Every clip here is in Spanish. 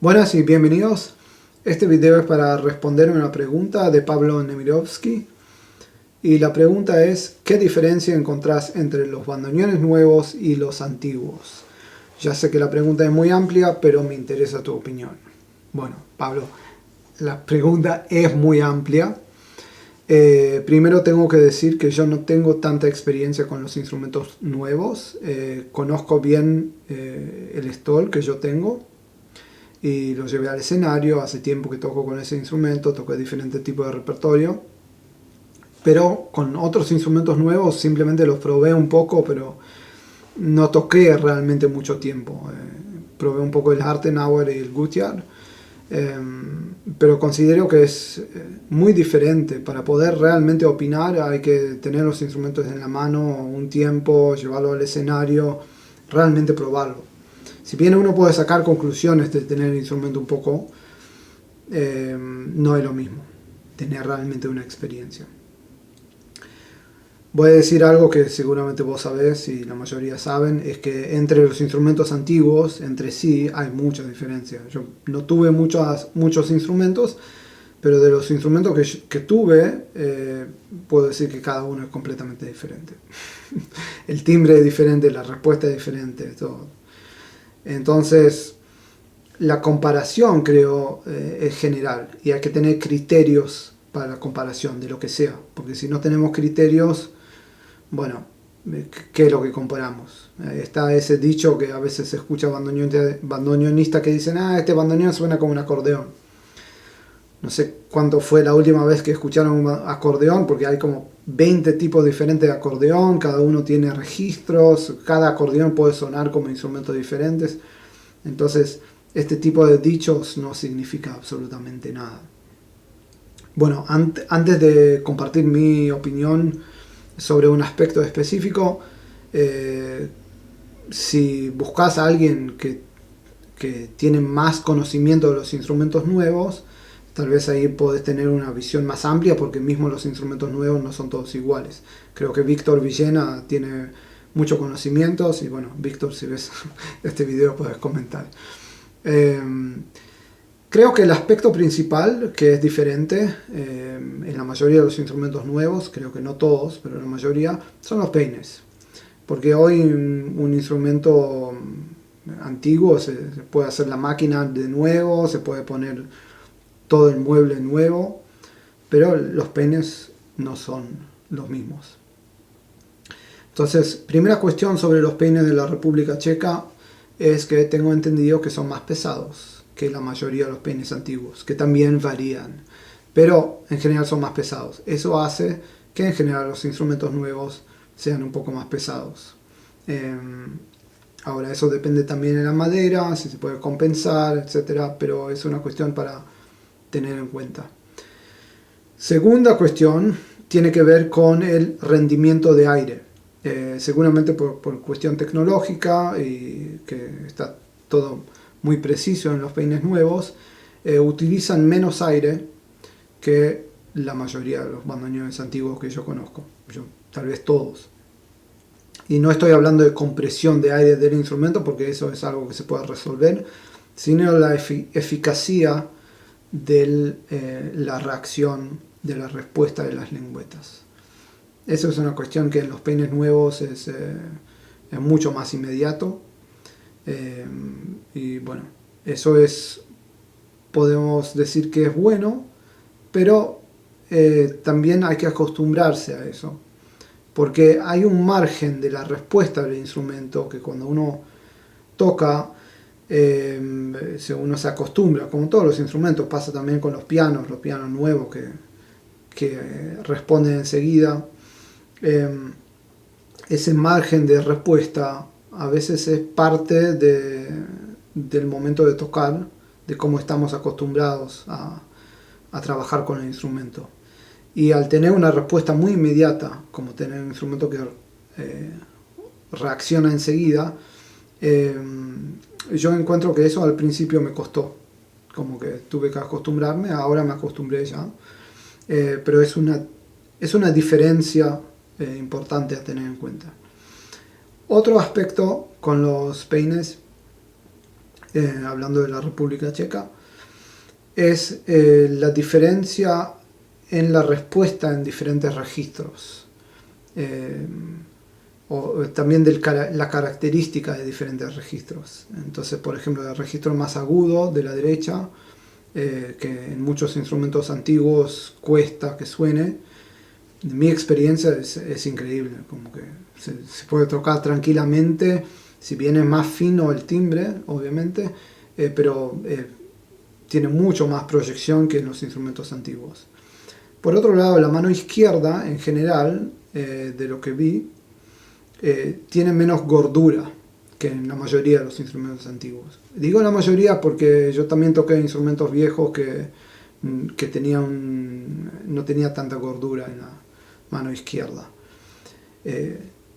Buenas y bienvenidos. Este video es para responder una pregunta de Pablo Nemirovsky. Y la pregunta es: ¿qué diferencia encontrás entre los bandoneones nuevos y los antiguos? Ya sé que la pregunta es muy amplia, pero me interesa tu opinión. Bueno, Pablo, la pregunta es muy amplia. Primero tengo que decir que yo no tengo tanta experiencia con los instrumentos nuevos. Conozco bien el stall que yo tengo y lo llevé al escenario. Hace tiempo que toco con ese instrumento, toco diferentes tipos de repertorio. Pero con otros instrumentos nuevos simplemente los probé un poco, pero no toqué realmente mucho tiempo. Probé un poco el Hartenauer y el Gutjahr, pero considero que es muy diferente. Para poder realmente opinar hay que tener los instrumentos en la mano un tiempo, llevarlo al escenario, realmente probarlo. Si bien uno puede sacar conclusiones de tener el instrumento un poco, no es lo mismo tener realmente una experiencia. Voy a decir algo que seguramente vos sabés y la mayoría saben: es que entre los instrumentos antiguos, entre sí, hay mucha diferencia. Yo no tuve muchos instrumentos, pero de los instrumentos que tuve, puedo decir que cada uno es completamente diferente. El timbre es diferente, la respuesta es diferente, todo. Entonces, la comparación, creo, es general, y hay que tener criterios para la comparación de lo que sea, porque si no tenemos criterios, bueno, ¿qué es lo que comparamos? Está ese dicho que a veces se escucha bandoneonistas que dicen: este bandoneón suena como un acordeón. No sé cuándo fue la última vez que escucharon un acordeón, porque hay como 20 tipos diferentes de acordeón, cada uno tiene registros, cada acordeón puede sonar como instrumentos diferentes. Entonces, este tipo de dichos no significa absolutamente nada. Bueno, antes de compartir mi opinión sobre un aspecto específico, si buscas a alguien que tiene más conocimiento de los instrumentos nuevos, tal vez ahí podés tener una visión más amplia, porque mismo los instrumentos nuevos no son todos iguales. Creo que Víctor Villena tiene muchos conocimientos, y bueno, Víctor, si ves este video puedes comentar. Creo que el aspecto principal que es diferente en la mayoría de los instrumentos nuevos, creo que no todos, pero en la mayoría, son los peines. Porque hoy un instrumento antiguo se puede hacer la máquina de nuevo, se puede poner todo el mueble nuevo, pero los peines no son los mismos. Entonces, primera cuestión sobre los peines de la República Checa es que tengo entendido que son más pesados que la mayoría de los peines antiguos, que también varían, pero en general son más pesados. Eso hace que en general los instrumentos nuevos sean un poco más pesados. Ahora, eso depende también de la madera, si se puede compensar, etcétera, pero es una cuestión para tener en cuenta. Segunda cuestión tiene que ver con el rendimiento de aire. Seguramente por cuestión tecnológica, y que está todo muy preciso en los peines nuevos, utilizan menos aire que la mayoría de los bandoneones antiguos que yo conozco, tal vez todos. Y no estoy hablando de compresión de aire del instrumento, porque eso es algo que se puede resolver, sino la eficacia de la reacción, de la respuesta de las lengüetas. Eso es una cuestión que en los peines nuevos es mucho más inmediato. Y bueno, eso podemos decir que es bueno, pero también hay que acostumbrrarse a eso, porque hay un margen de la respuesta del instrumento que cuando uno toca, uno se acostumbra. Como todos los instrumentos, pasa también con los pianos nuevos que responden enseguida. Ese margen de respuesta a veces es parte del momento de tocar, de cómo estamos acostumbrados a trabajar con el instrumento. Y al tener una respuesta muy inmediata, como tener un instrumento que reacciona enseguida, yo encuentro que eso al principio me costó, como que tuve que acostumbrarme. Ahora me acostumbré ya, pero es una diferencia importante a tener en cuenta. Otro aspecto con los peines hablando de la República Checa, es la diferencia en la respuesta en diferentes registros. O también la característica de diferentes registros. Entonces, por ejemplo, el registro más agudo de la derecha, que en muchos instrumentos antiguos cuesta que suene, en mi experiencia es increíble, como que se puede tocar tranquilamente, si bien es más fino el timbre, obviamente, pero tiene mucho más proyección que en los instrumentos antiguos. Por otro lado, la mano izquierda, en general, de lo que vi, tiene menos gordura que en la mayoría de los instrumentos antiguos. Digo la mayoría porque yo también toqué instrumentos viejos que no tenía tanta gordura en la mano izquierda.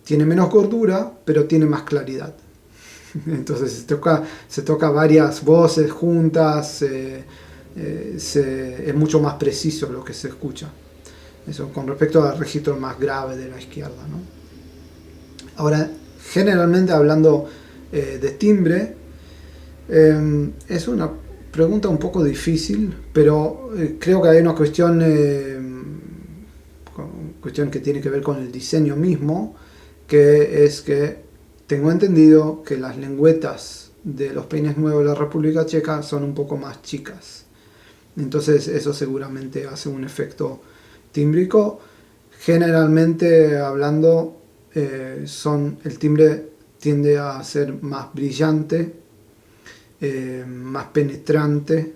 Tiene menos gordura, pero tiene más claridad. Entonces se toca varias voces juntas, es mucho más preciso lo que se escucha. Eso con respecto al registro más grave de la izquierda, ¿no? Ahora, generalmente hablando de timbre, es una pregunta un poco difícil, pero creo que hay una cuestión que tiene que ver con el diseño mismo, que es que tengo entendido que las lengüetas de los peines nuevos de la República Checa son un poco más chicas. Entonces eso seguramente hace un efecto tímbrico. Generalmente hablando, el timbre tiende a ser más brillante, más penetrante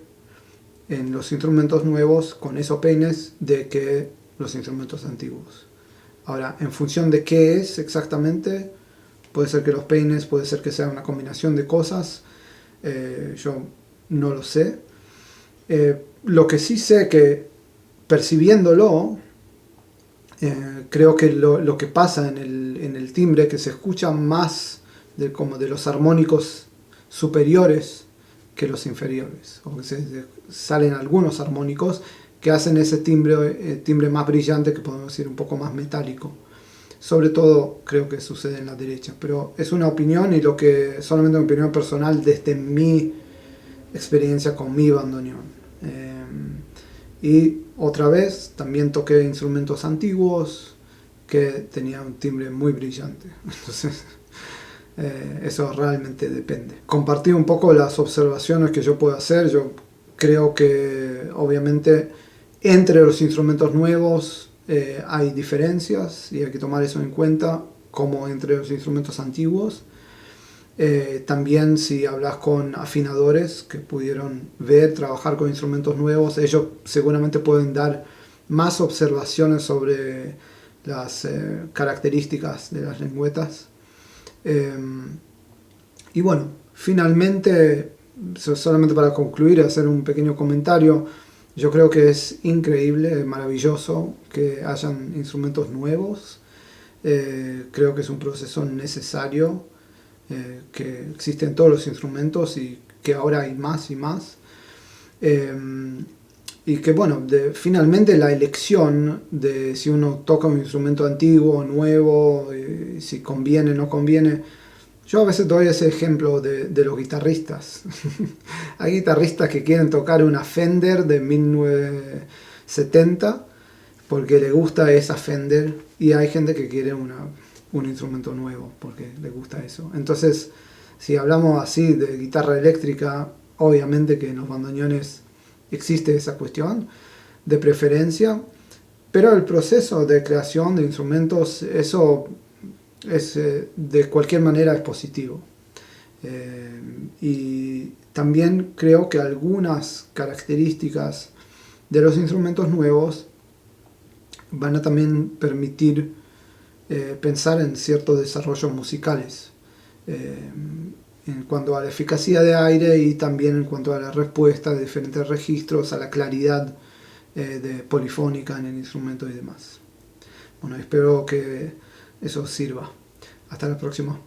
en los instrumentos nuevos con esos peines de que los instrumentos antiguos. Ahora, en función de qué es exactamente, puede ser que los peines, puede ser que sea una combinación de cosas, yo no lo sé. Lo que sí sé que percibiéndolo, creo que lo que pasa en el timbre, que se escucha más como de los armónicos superiores que los inferiores, o que salen algunos armónicos que hacen ese timbre más brillante, que podemos decir un poco más metálico. Sobre todo creo que sucede en la derecha, pero es una opinión y solamente una opinión personal desde mi experiencia con mi bandoneón. Y otra vez también toqué instrumentos antiguos que tenían un timbre muy brillante. Entonces eso realmente depende. Compartir un poco las observaciones que yo puedo hacer. Yo creo que obviamente entre los instrumentos nuevos hay diferencias y hay que tomar eso en cuenta, como entre los instrumentos antiguos. También si hablas con afinadores que pudieron trabajar con instrumentos nuevos, ellos seguramente pueden dar más observaciones sobre las características de las lengüetas. Y bueno, finalmente, solamente para concluir, hacer un pequeño comentario. Yo creo que es increíble, maravilloso que hayan instrumentos nuevos. Creo que es un proceso necesario, que existe en todos los instrumentos y que ahora hay más y más. Y que bueno, finalmente la elección de si uno toca un instrumento antiguo o nuevo, si conviene o no conviene. Yo a veces doy ese ejemplo de los guitarristas. Hay guitarristas que quieren tocar una Fender de 1970 porque le gusta esa Fender, y hay gente que quiere un instrumento nuevo porque le gusta eso. Entonces, si hablamos así de guitarra eléctrica, obviamente que en los bandoneones existe esa cuestión de preferencia, pero el proceso de creación de instrumentos, eso de cualquier manera es positivo. Y también creo que algunas características de los instrumentos nuevos van a también permitir pensar en ciertos desarrollos musicales, en cuanto a la eficacia de aire y también en cuanto a la respuesta de diferentes registros, a la claridad de polifónica en el instrumento y demás. Bueno, espero que eso sirva. Hasta la próxima.